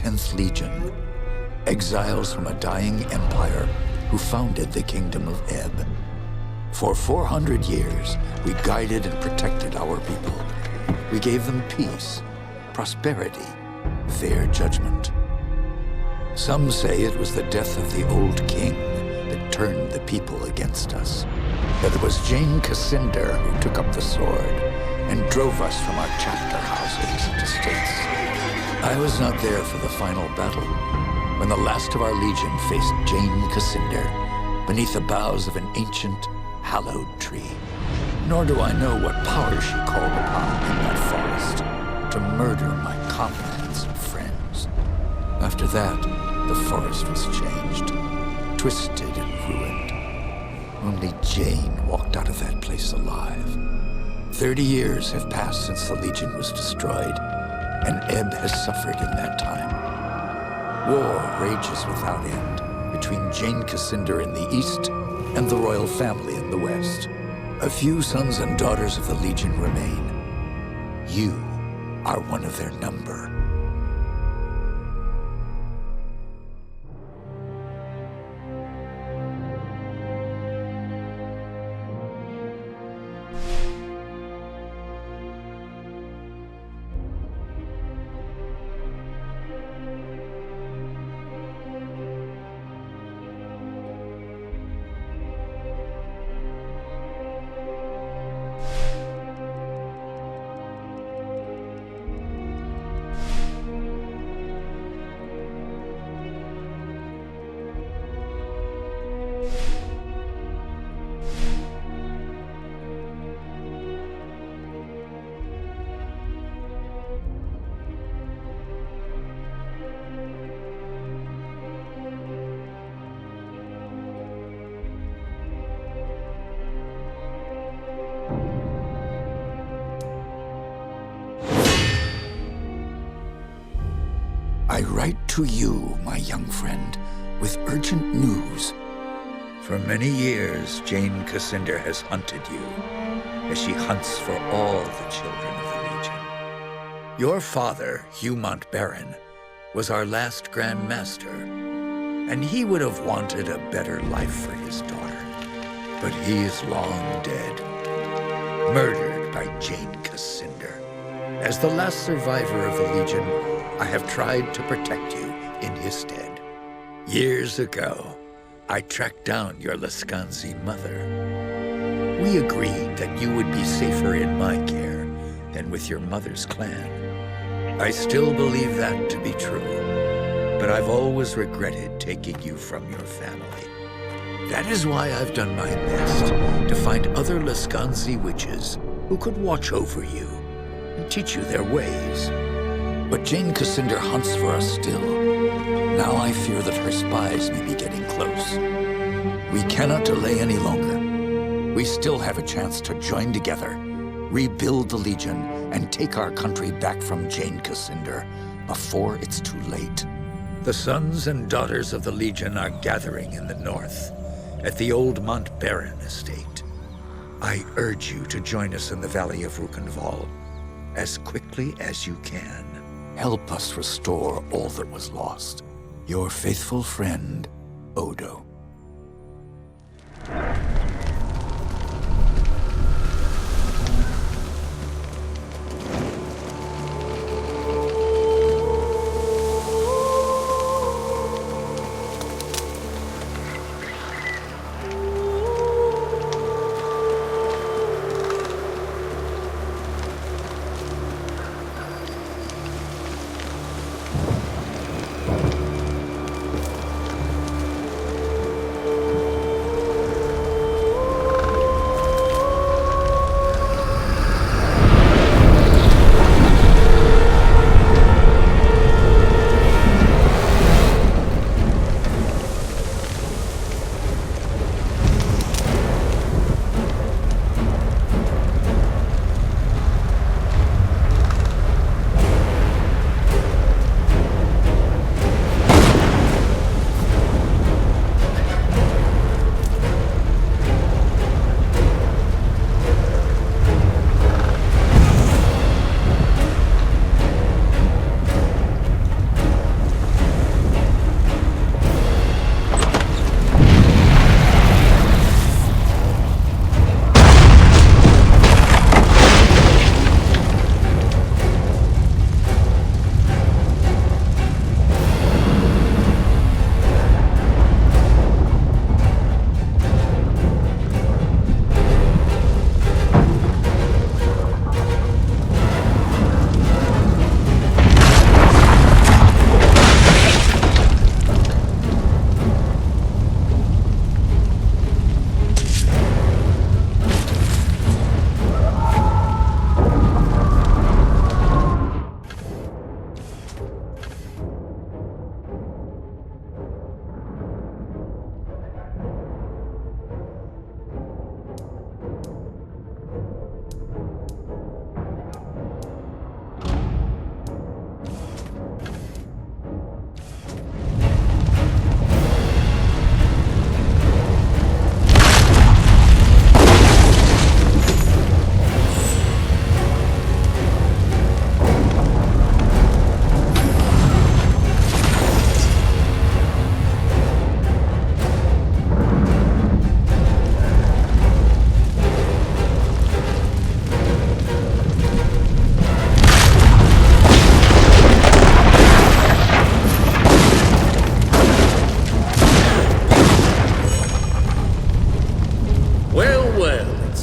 10th Legion, exiles from a dying empire who founded the Kingdom of Ebb. For 400 years, we guided and protected our people. We gave them peace, prosperity, fair judgment. Some say it was the death of the old king that turned the people against us. That it was Jane Cassinder who took up the sword and drove us from our chapter houses and estates. I was not there for the final battle, when the last of our legion faced Jane Cassinder beneath the boughs of an ancient, hallowed tree. Nor do I know what power she called upon in that forest to murder my comrades and friends. After that, the forest was changed, twisted and ruined. Only Jane walked out of that place alive. 30 years have passed since the Legion was destroyed, and Ebb has suffered in that time. War rages without end between Jane Cassinder in the east and the royal family in the west. A few sons and daughters of the Legion remain. You are one of their number. I write to you, my young friend, with urgent news. For many years, Jane Cassinder has hunted you, as she hunts for all the children of the Legion. Your father, Hugh Montbarron, was our last Grand Master, and he would have wanted a better life for his daughter. But he is long dead, murdered by Jane Cassinder. As the last survivor of the Legion, I have tried to protect you in his stead. Years ago, I tracked down your Lascanzi mother. We agreed that you would be safer in my care than with your mother's clan. I still believe that to be true, but I've always regretted taking you from your family. That is why I've done my best to find other Lascanzi witches who could watch over you and teach you their ways. But Jane Cassinder hunts for us still. Now I fear that her spies may be getting close. We cannot delay any longer. We still have a chance to join together, rebuild the Legion, and take our country back from Jane Cassinder before it's too late. The sons and daughters of the Legion are gathering in the north, at the old Montbarron estate. I urge you to join us in the Valley of Rukenval as quickly as you can. Help us restore all that was lost. Your faithful friend, Odo.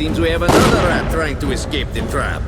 Seems we have another rat trying to escape the trap.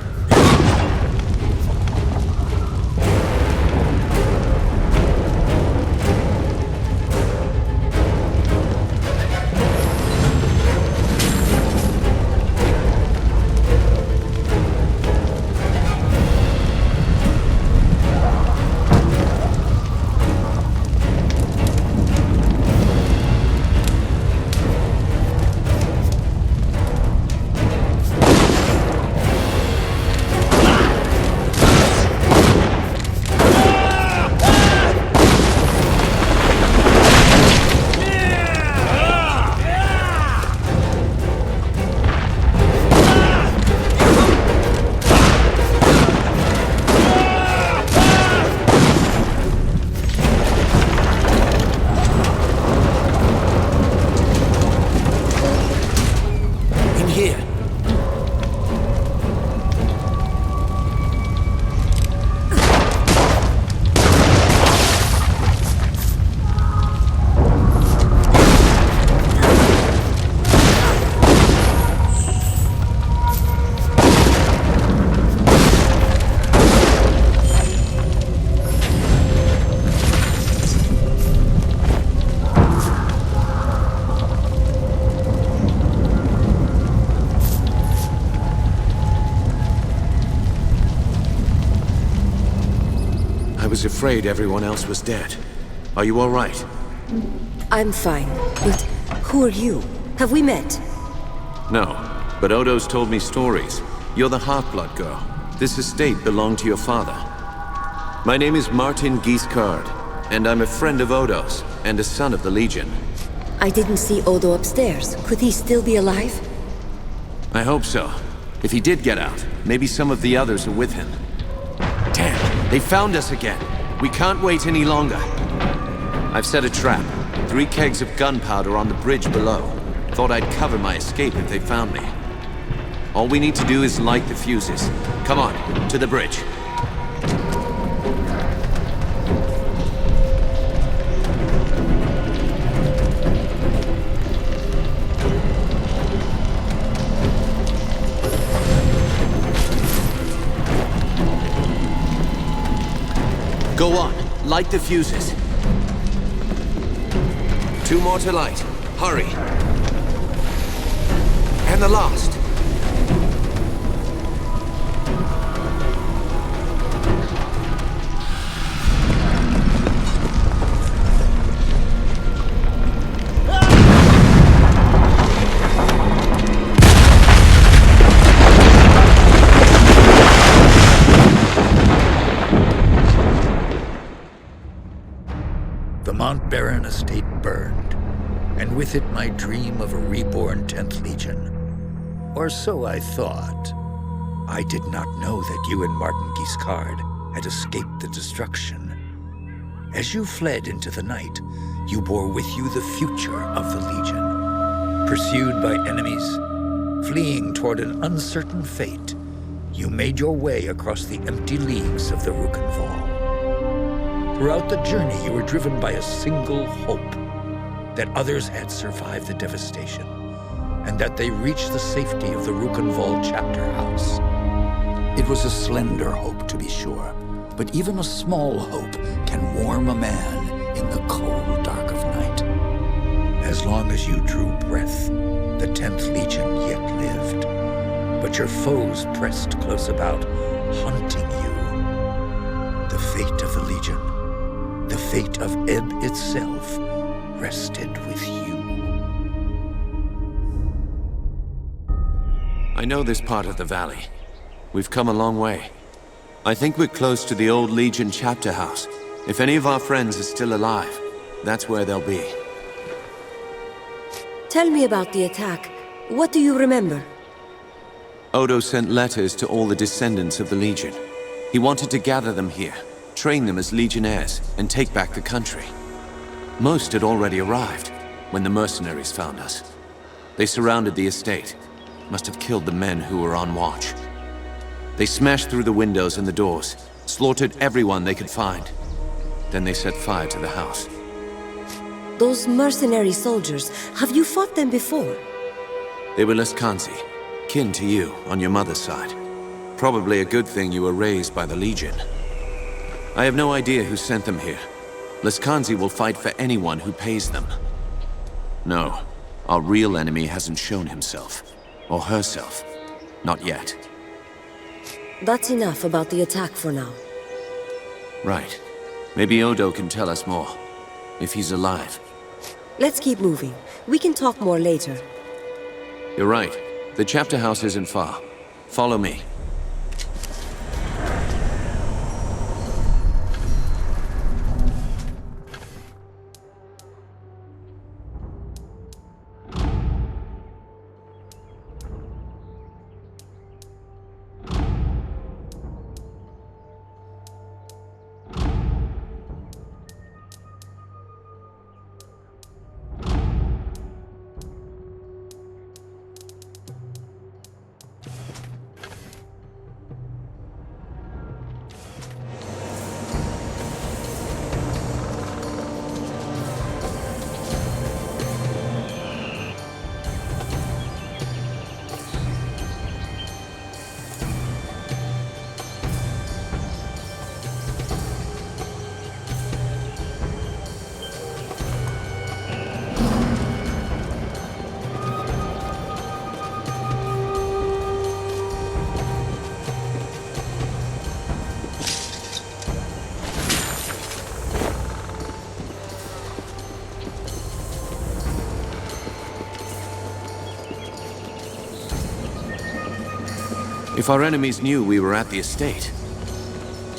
I was afraid everyone else was dead. Are you all right? I'm fine, but who are you? Have we met? No, but Odo's told me stories. You're the Half-Blood girl. This estate belonged to your father. My name is Martin Guiscard, and I'm a friend of Odo's, and a son of the Legion. I didn't see Odo upstairs. Could he still be alive? I hope so. If he did get out, maybe some of the others are with him. Damn, they found us again. We can't wait any longer. I've set a trap. 3 kegs of gunpowder on the bridge below. Thought I'd cover my escape if they found me. All we need to do is light the fuses. Come on, to the bridge. Go on, light the fuses. 2 more to light. Hurry. And the last. The Mount Baron estate burned, and with it my dream of a reborn 10th Legion. Or so I thought. I did not know that you and Martin Guiscard had escaped the destruction. As you fled into the night, you bore with you the future of the Legion. Pursued by enemies, fleeing toward an uncertain fate, you made your way across the empty leagues of the Rukenval. Throughout the journey, you were driven by a single hope, that others had survived the devastation, and that they reached the safety of the Rukenval chapter house. It was a slender hope, to be sure, but even a small hope can warm a man in the cold dark of night. As long as you drew breath, the 10th Legion yet lived, but your foes pressed close about, hunting you. The fate of the Legion, the fate of Ebb itself, rested with you. I know this part of the valley. We've come a long way. I think we're close to the old Legion chapter house. If any of our friends are still alive, that's where they'll be. Tell me about the attack. What do you remember? Odo sent letters to all the descendants of the Legion. He wanted to gather them here, train them as Legionnaires, and take back the country. Most had already arrived when the mercenaries found us. They surrounded the estate, must have killed the men who were on watch. They smashed through the windows and the doors, slaughtered everyone they could find. Then they set fire to the house. Those mercenary soldiers, have you fought them before? They were Leskanzi. kin to you on your mother's side. Probably a good thing you were raised by the Legion. I have no idea who sent them here. Leskanzi will fight for anyone who pays them. No, our real enemy hasn't shown himself. Or herself. Not yet. That's enough about the attack for now. Right. Maybe Odo can tell us more. If he's alive. Let's keep moving. We can talk more later. You're right. The chapter house isn't far. Follow me. If our enemies knew we were at the estate,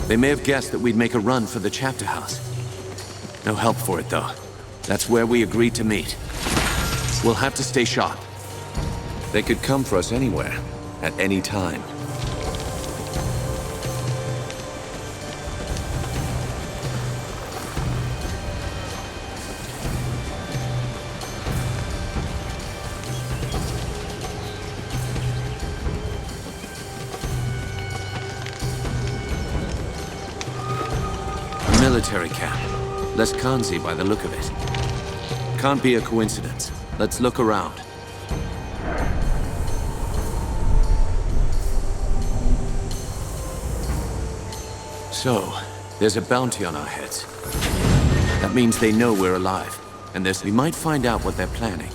they may have guessed that we'd make a run for the chapter house. No help for it, though. That's where we agreed to meet. We'll have to stay sharp. They could come for us anywhere, at any time. Military camp. Leskanzi by the look of it. Can't be a coincidence. Let's look around. So, there's a bounty on our heads. That means they know we're alive, and we might find out what they're planning.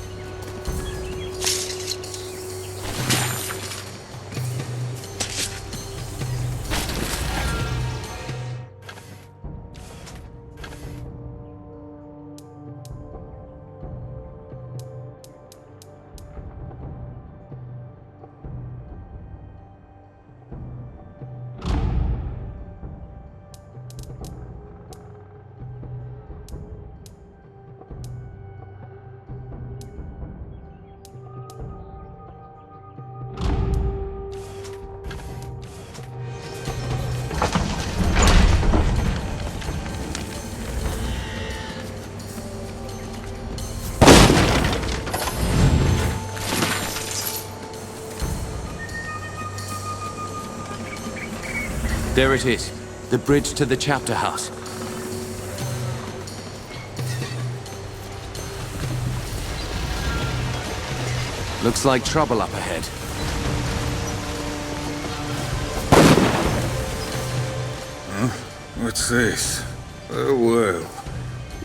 There it is. The bridge to the chapter house. Looks like trouble up ahead. Huh? What's this? Oh well.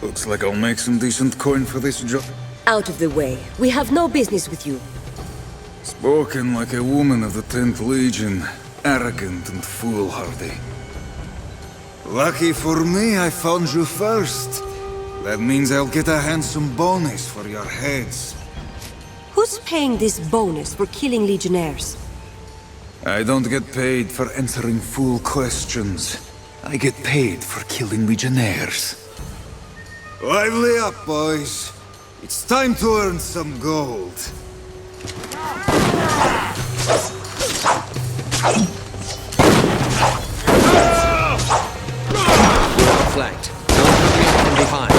Looks like I'll make some decent coin for this job. Out of the way. We have no business with you. Spoken like a woman of the 10th Legion. Arrogant and foolhardy. Lucky for me, I found you first. That means I'll get a handsome bonus for your heads. Who's paying this bonus for killing Legionnaires? I don't get paid for answering fool questions. I get paid for killing Legionnaires. Lively up, boys. It's time to earn some gold. We're outflanked. Don't come in from behind.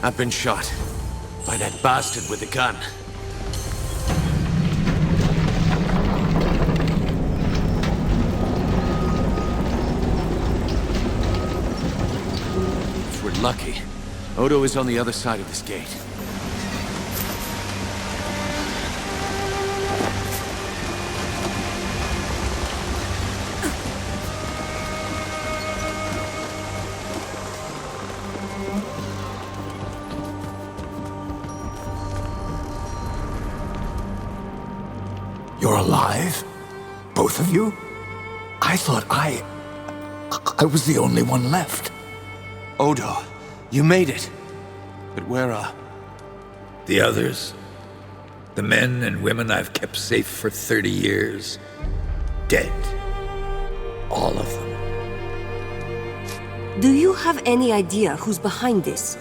I've been shot. By that bastard with the gun. If we're lucky, Odo is on the other side of this gate. You're alive? Both of you? I thought I was the only one left. Odo, you made it. But where are... The others? The men and women I've kept safe for 30 years? Dead. All of them. Do you have any idea who's behind this?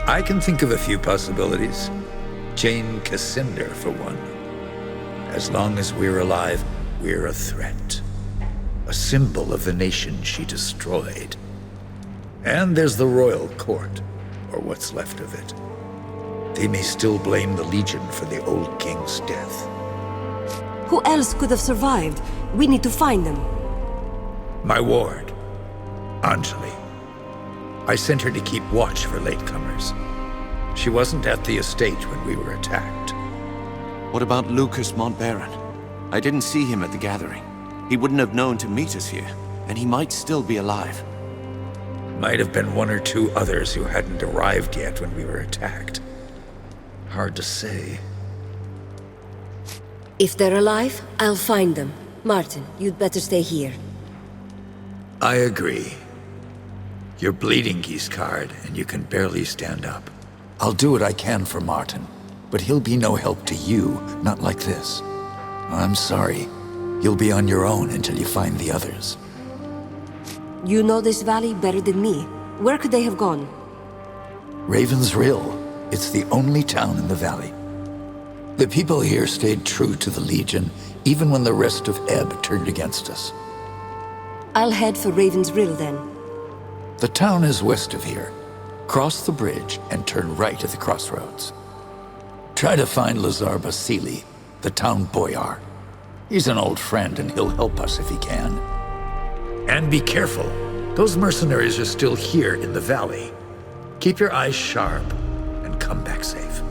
I can think of a few possibilities. Jane Cassinder, for one. As long as we're alive, we're a threat. A symbol of the nation she destroyed. And there's the royal court, or what's left of it. They may still blame the Legion for the old king's death. Who else could have survived? We need to find them. My ward, Anjali. I sent her to keep watch for latecomers. She wasn't at the estate when we were attacked. What about Lucas Montbaron? I didn't see him at the gathering. He wouldn't have known to meet us here, and he might still be alive. Might have been one or two others who hadn't arrived yet when we were attacked. Hard to say. If they're alive, I'll find them. Martin, you'd better stay here. I agree. You're bleeding, Giscard, and you can barely stand up. I'll do what I can for Martin, but he'll be no help to you, not like this. I'm sorry. You'll be on your own until you find the others. You know this valley better than me. Where could they have gone? Raven's Rill. It's the only town in the valley. The people here stayed true to the Legion, even when the rest of Ebb turned against us. I'll head for Raven's Rill then. The town is west of here. Cross the bridge and turn right at the crossroads. Try to find Lazar Basili, the town boyar. He's an old friend and he'll help us if he can. And be careful. Those mercenaries are still here in the valley. Keep your eyes sharp and come back safe.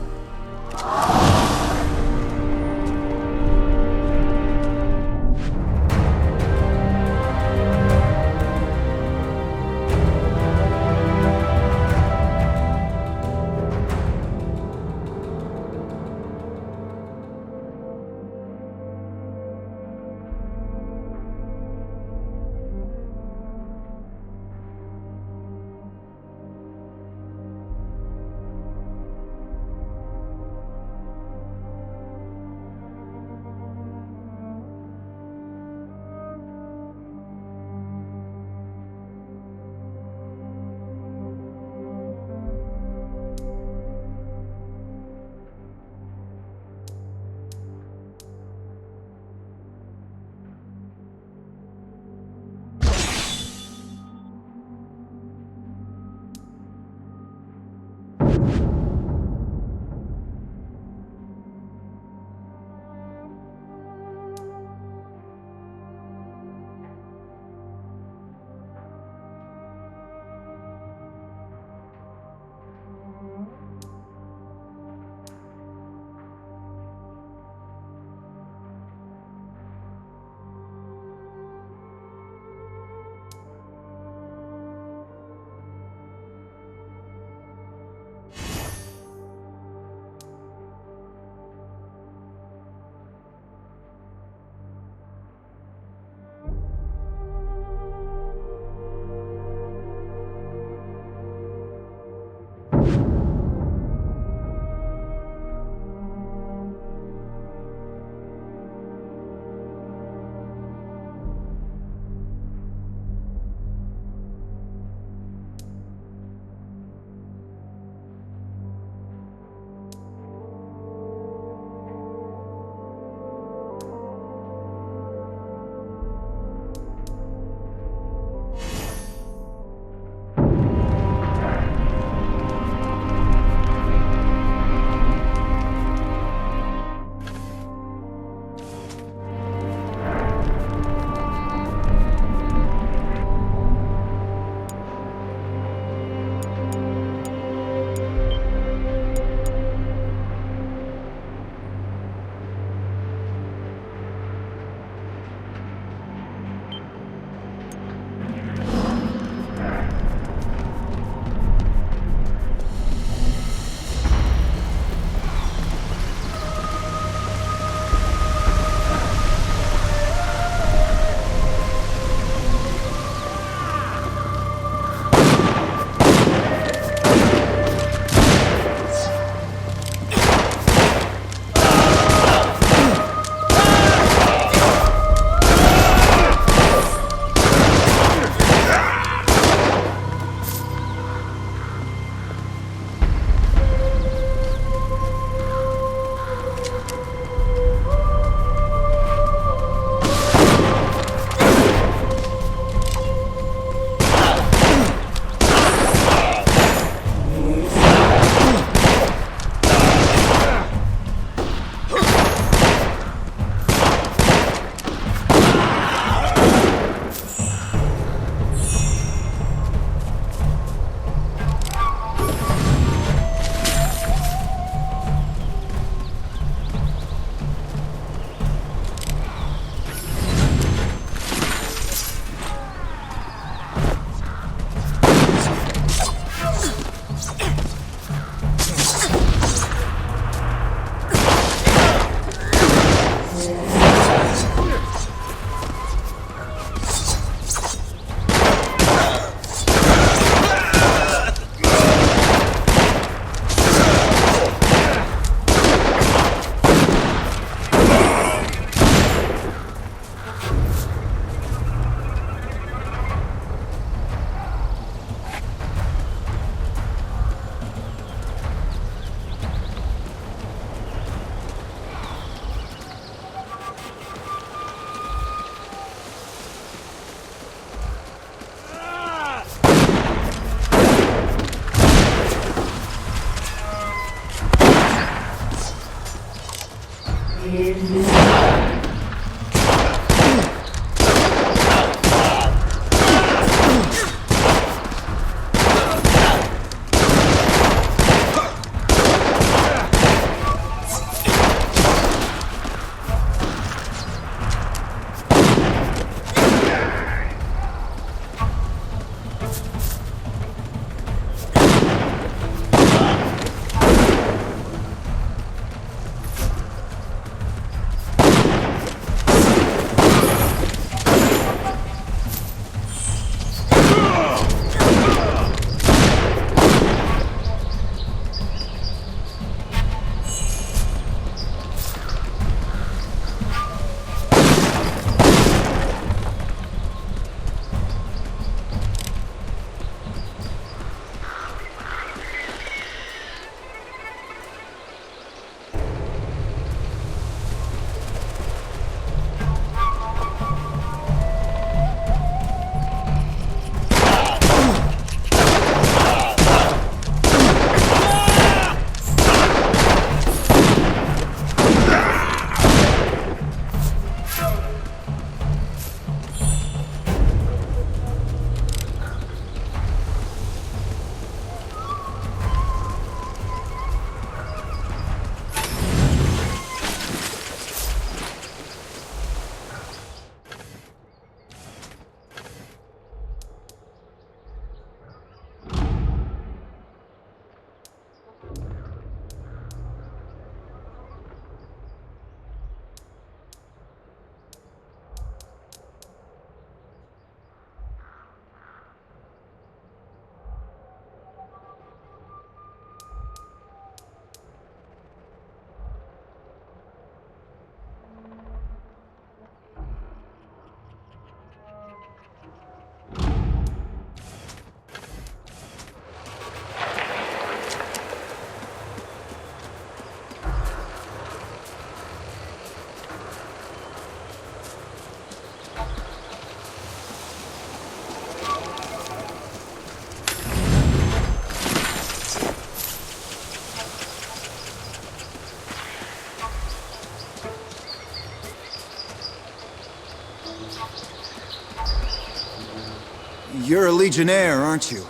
You're a Legionnaire, aren't you?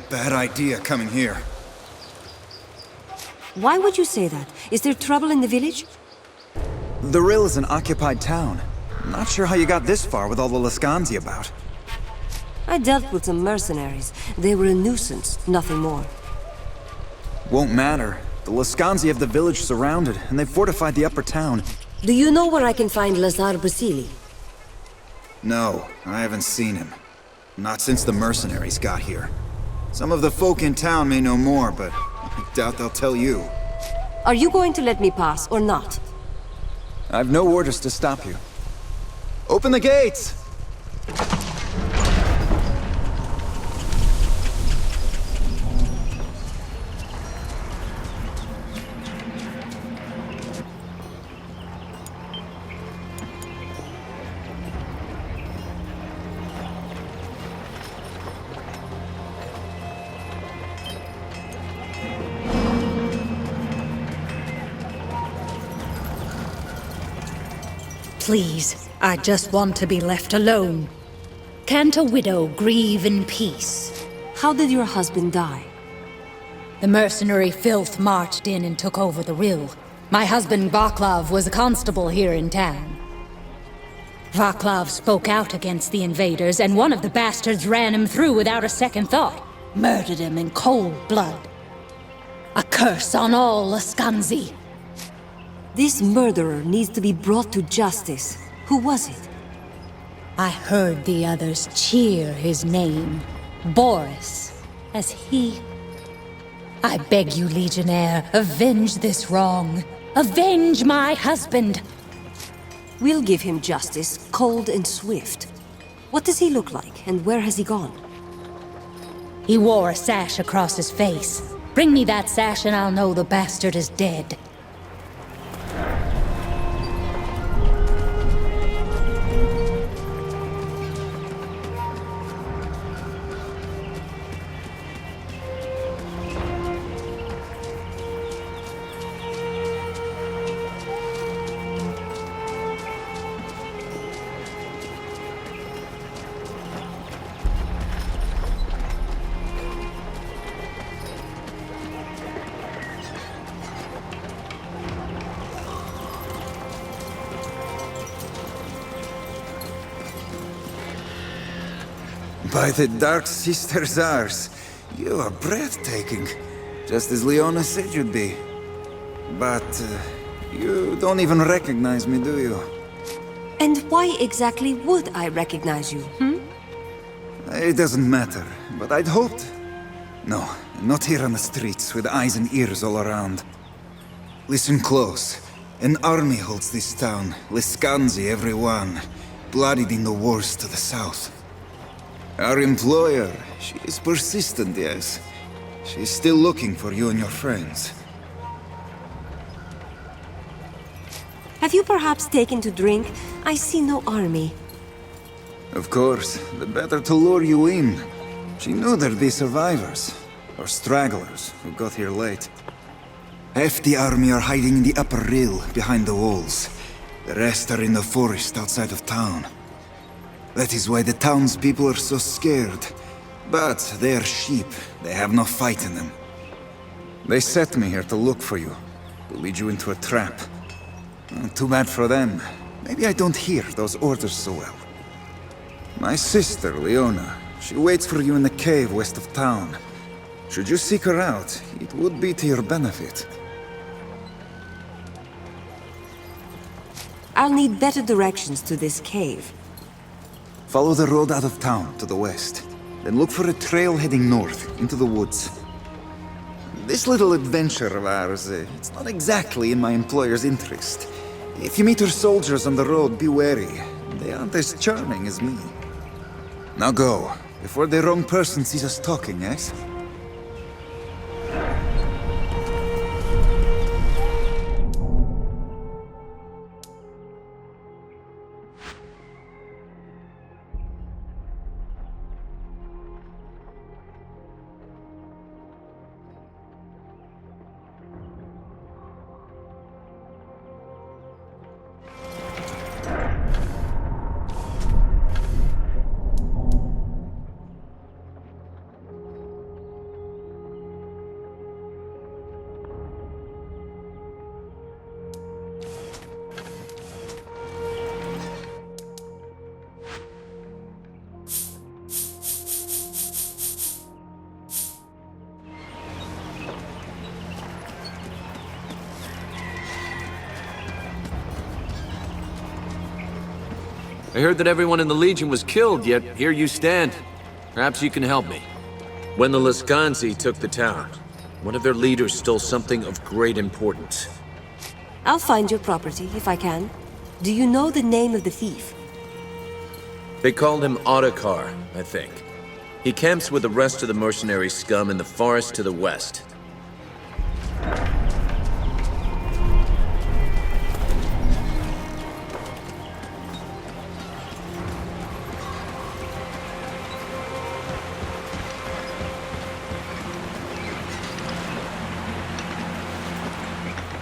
Bad idea coming here. Why would you say that? Is there trouble in the village? The Rill is an occupied town. Not sure how you got this far with all the Lascanzi about. I dealt with some mercenaries. They were a nuisance, nothing more. Won't matter. The Lascanzi have the village surrounded, and they've fortified the upper town. Do you know where I can find Lazar Basili? No, I haven't seen him. Not since the mercenaries got here. Some of the folk in town may know more, but I doubt they'll tell you. Are you going to let me pass, or not? I've no orders to stop you. Open the gates! Please, I just want to be left alone. Can't a widow grieve in peace? How did your husband die? The mercenary filth marched in and took over the Rill. My husband Vaclav was a constable here in town. Vaclav spoke out against the invaders, and one of the bastards ran him through without a second thought. Murdered him in cold blood. A curse on all Lascanzi. This murderer needs to be brought to justice. Who was it? I heard the others cheer his name. Boris, as he... I beg you, Legionnaire, avenge this wrong. Avenge my husband! We'll give him justice, cold and swift. What does he look like, and where has he gone? He wore a sash across his face. Bring me that sash and I'll know the bastard is dead. By the Dark Sister Zars, you are breathtaking. Just as Leona said you'd be. But you don't even recognize me, do you? And why exactly would I recognize you, It doesn't matter, but I'd hoped. No, not here on the streets with eyes and ears all around. Listen close. An army holds this town, Liscanzi everyone, bloodied in the wars to the south. Our employer, she is persistent, yes. She's still looking for you and your friends. Have you perhaps taken to drink? I see no army. Of course, the better to lure you in. She knew there'd be survivors, or stragglers, who got here late. Half the army are hiding in the upper rill, behind the walls. The rest are in the forest outside of town. That is why the townspeople are so scared. But they are sheep. They have no fight in them. They set me here to look for you, to lead you into a trap. Too bad for them. Maybe I don't hear those orders so well. My sister, Leona, she waits for you in the cave west of town. Should you seek her out, it would be to your benefit. I'll need better directions to this cave. Follow the road out of town to the west. Then look for a trail heading north, into the woods. This little adventure of ours, it's not exactly in my employer's interest. If you meet her soldiers on the road, be wary. They aren't as charming as me. Now go, before the wrong person sees us talking, yes? I heard that everyone in the Legion was killed, yet here you stand. Perhaps you can help me. When the Liscanzi took the town, one of their leaders stole something of great importance. I'll find your property, if I can. Do you know the name of the thief? They called him Ahora, I think. He camps with the rest of the mercenary scum in the forest to the west.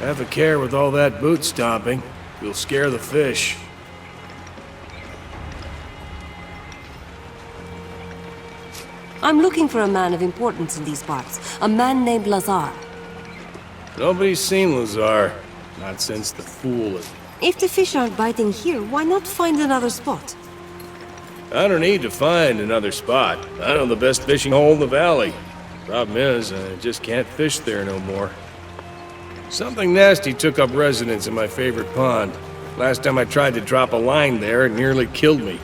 Have a care with all that boot stomping. You'll scare the fish. I'm looking for a man of importance in these parts. A man named Lazar. Nobody's seen Lazar. Not since the fool. If the fish aren't biting here, why not find another spot? I don't need to find another spot. I know the best fishing hole in the valley. Problem is, I just can't fish there no more. Something nasty took up residence in my favorite pond. Last time I tried to drop a line there, it nearly killed me.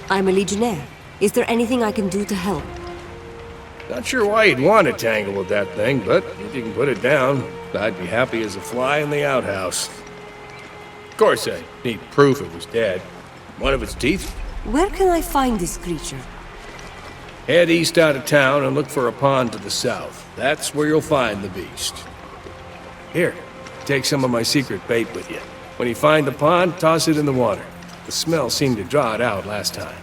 I'm a legionnaire. Is there anything I can do to help? Not sure why you'd want to tangle with that thing, but if you can put it down, I'd be happy as a fly in the outhouse. Of course, I need proof it was dead. One of its teeth. Where can I find this creature? Head east out of town and look for a pond to the south. That's where you'll find the beast. Here, take some of my secret bait with you. When you find the pond, toss it in the water. The smell seemed to draw it out last time.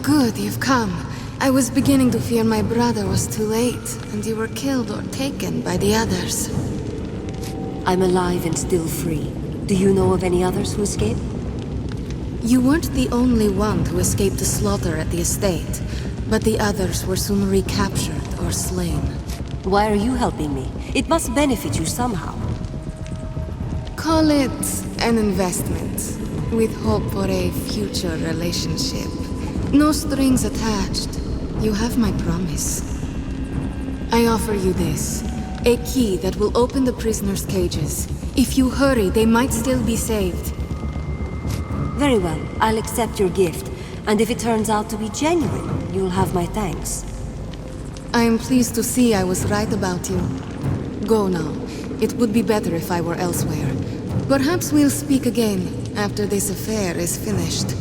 Good, you've come. I was beginning to fear my brother was too late, and you were killed or taken by the others. I'm alive and still free. Do you know of any others who escaped? You weren't the only one who escaped the slaughter at the estate. but the others were soon recaptured or slain. Why are you helping me? It must benefit you somehow. Call it an investment, with hope for a future relationship. No strings attached. You have my promise. I offer you this. A key that will open the prisoners' cages. If you hurry, they might still be saved. Very well, I'll accept your gift. And if it turns out to be genuine, you'll have my thanks. I am pleased to see I was right about you. Go now. It would be better if I were elsewhere. Perhaps we'll speak again after this affair is finished.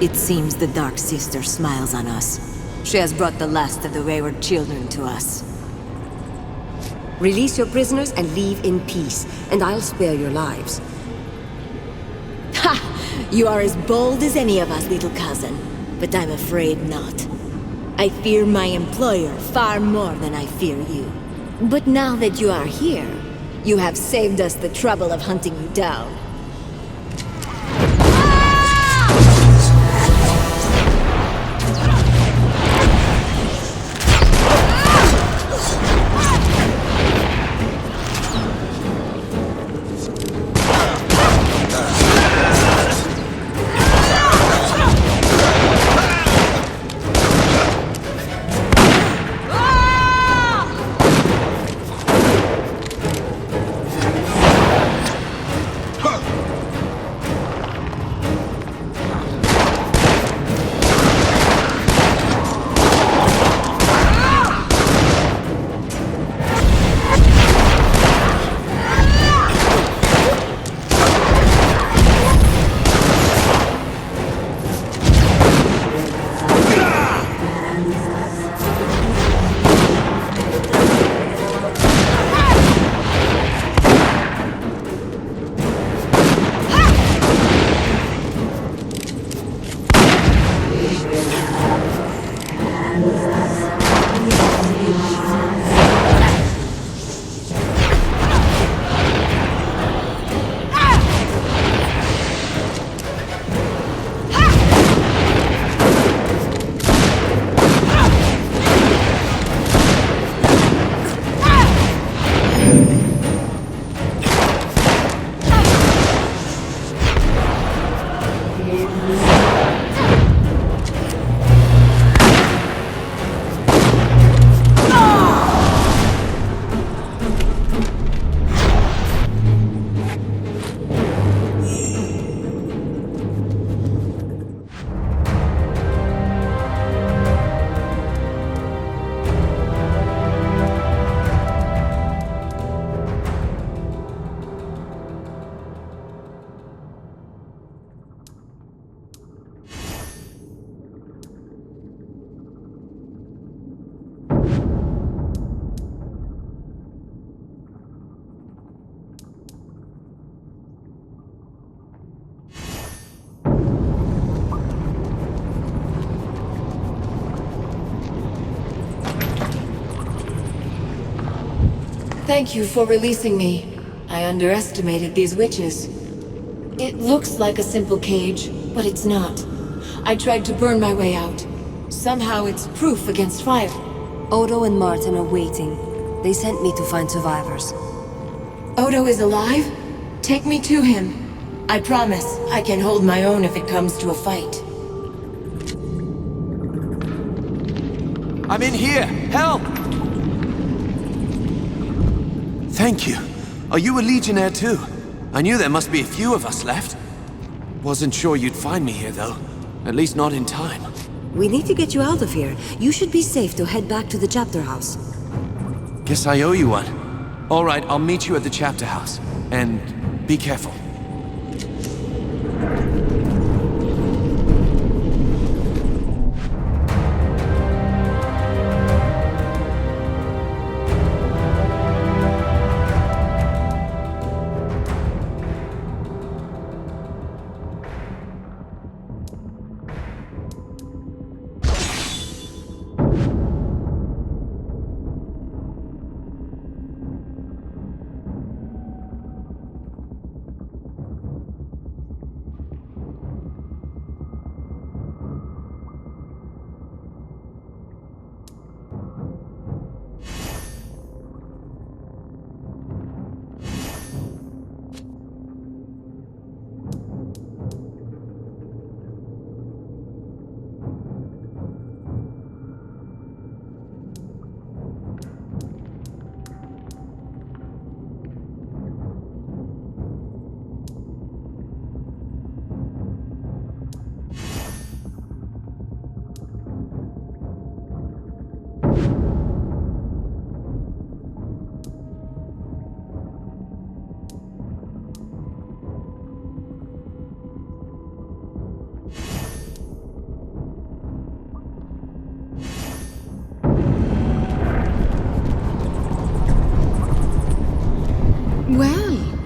It seems the Dark Sister smiles on us. She has brought the last of the wayward children to us. Release your prisoners and leave in peace, and I'll spare your lives. Ha! You are as bold as any of us, little cousin. But I'm afraid not. I fear my employer far more than I fear you. But now that you are here, you have saved us the trouble of hunting you down. Thank you for releasing me. I underestimated these witches. It looks like a simple cage, but it's not. I tried to burn my way out. Somehow it's proof against fire. Odo and Martin are waiting. They sent me to find survivors. Odo is alive? Take me to him. I promise I can hold my own if it comes to a fight. I'm in here! Help! Thank you. Are you a Legionnaire too? I knew there must be a few of us left. Wasn't sure you'd find me here though. At least not in time. We need to get you out of here. You should be safe to head back to the chapter house. Guess I owe you one. Alright, I'll meet you at the chapter house. And be careful.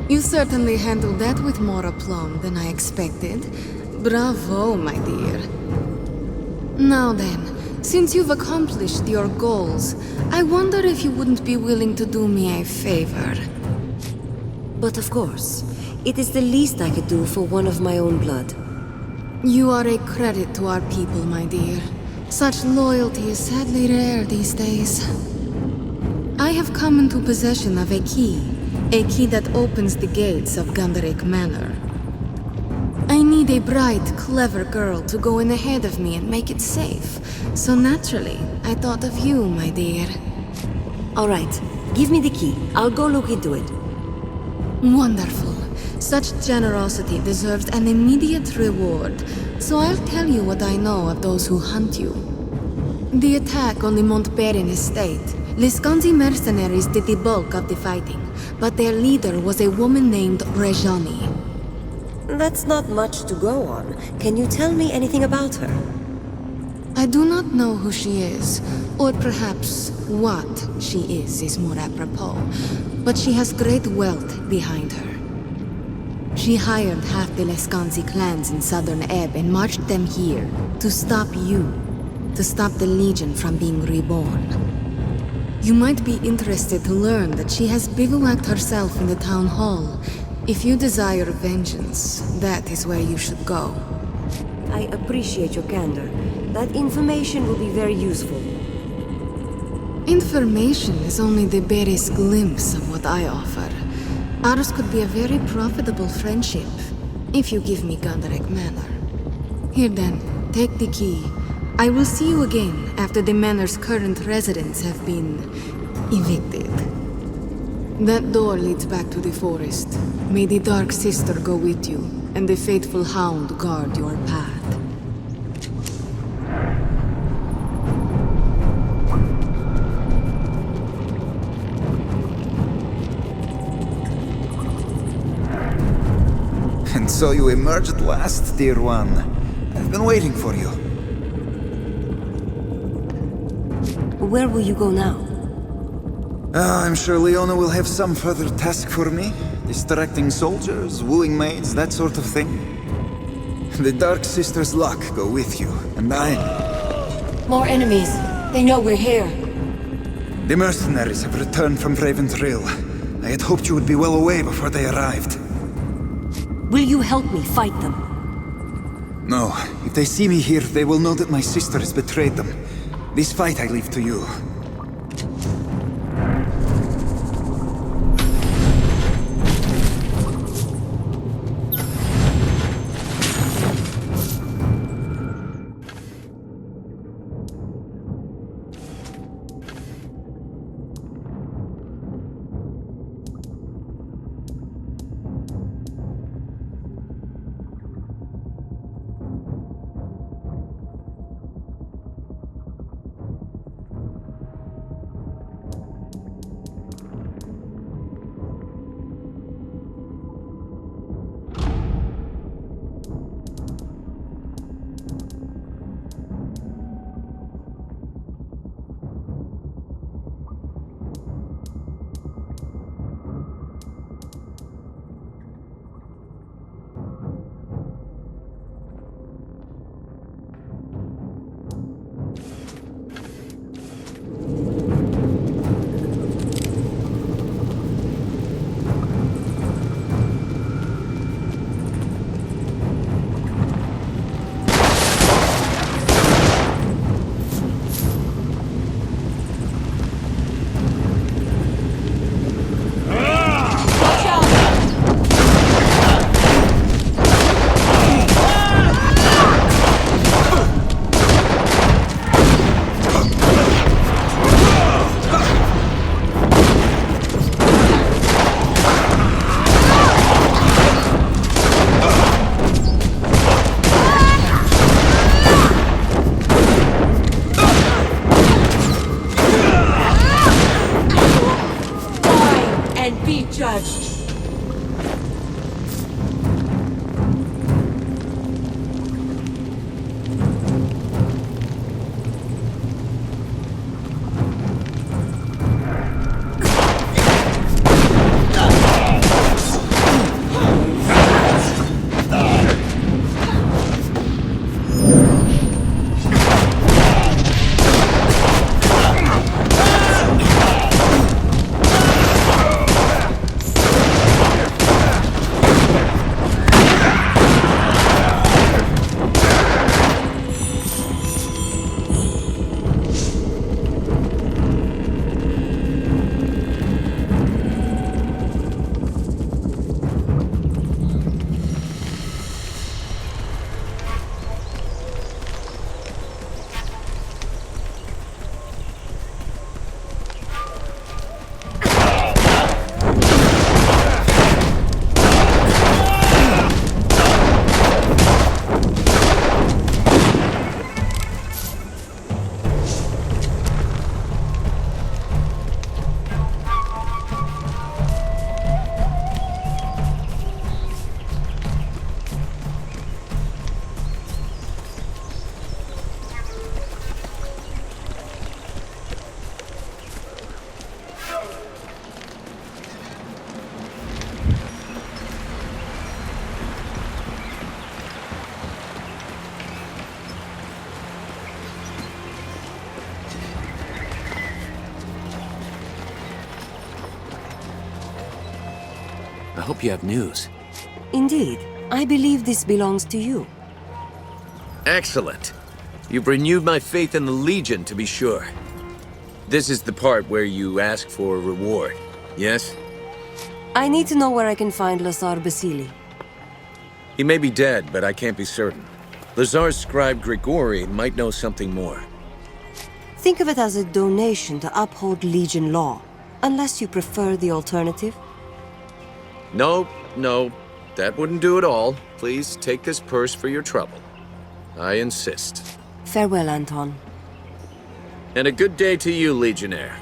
You certainly handled that with more aplomb than I expected. Bravo, my dear. Now then, since you've accomplished your goals, I wonder if you wouldn't be willing to do me a favor. But of course, it is the least I could do for one of my own blood. You are a credit to our people, my dear. Such loyalty is sadly rare these days. I have come into possession of a key that opens the gates of Gandarik Manor. I need a bright, clever girl to go in ahead of me and make it safe. So naturally, I thought of you, my dear. All right, give me the key. I'll go look into it. Wonderful. Such generosity deserves an immediate reward, so I'll tell you what I know of those who hunt you. The attack on the Montperin estate, Liskanzi mercenaries did the bulk of the fighting, but their leader was a woman named Rejani. That's not much to go on. Can you tell me anything about her? I do not know who she is, or perhaps what she is more apropos, but she has great wealth behind her. She hired half the Leskanzi clans in southern Ebb and marched them here to stop you, to stop the Legion from being reborn. You might be interested to learn that she has bivouacked herself in the town hall. If you desire vengeance, that is where you should go. I appreciate your candor. That information will be very useful. Information is only the barest glimpse of what I offer. Ours could be a very profitable friendship, if you give me Gandarik Manor. Here then, take the key. I will see you again after the manor's current residents have been evicted. That door leads back to the forest. May the Dark Sister go with you, and the faithful hound guard your path. And so you emerged at last, dear one. I've been waiting for you. Where will you go now? I'm sure Leona will have some further task for me. Distracting soldiers, wooing maids, that sort of thing. The Dark Sister's luck go with you, and I... More enemies. They know we're here. The mercenaries have returned from Raven's Rill. I had hoped you would be well away before they arrived. Will you help me fight them? No. If they see me here, they will know that my sister has betrayed them. This fight I leave to you. I hope you have news. Indeed. I believe this belongs to you. Excellent. You've renewed my faith in the Legion, to be sure. This is the part where you ask for a reward, yes? I need to know where I can find Lazar Basili. He may be dead, but I can't be certain. Lazar's scribe Grigori might know something more. Think of it as a donation to uphold Legion law, unless you prefer the alternative. No, that wouldn't do at all. Please take this purse for your trouble. I insist. Farewell, Anton. And a good day to you, Legionnaire.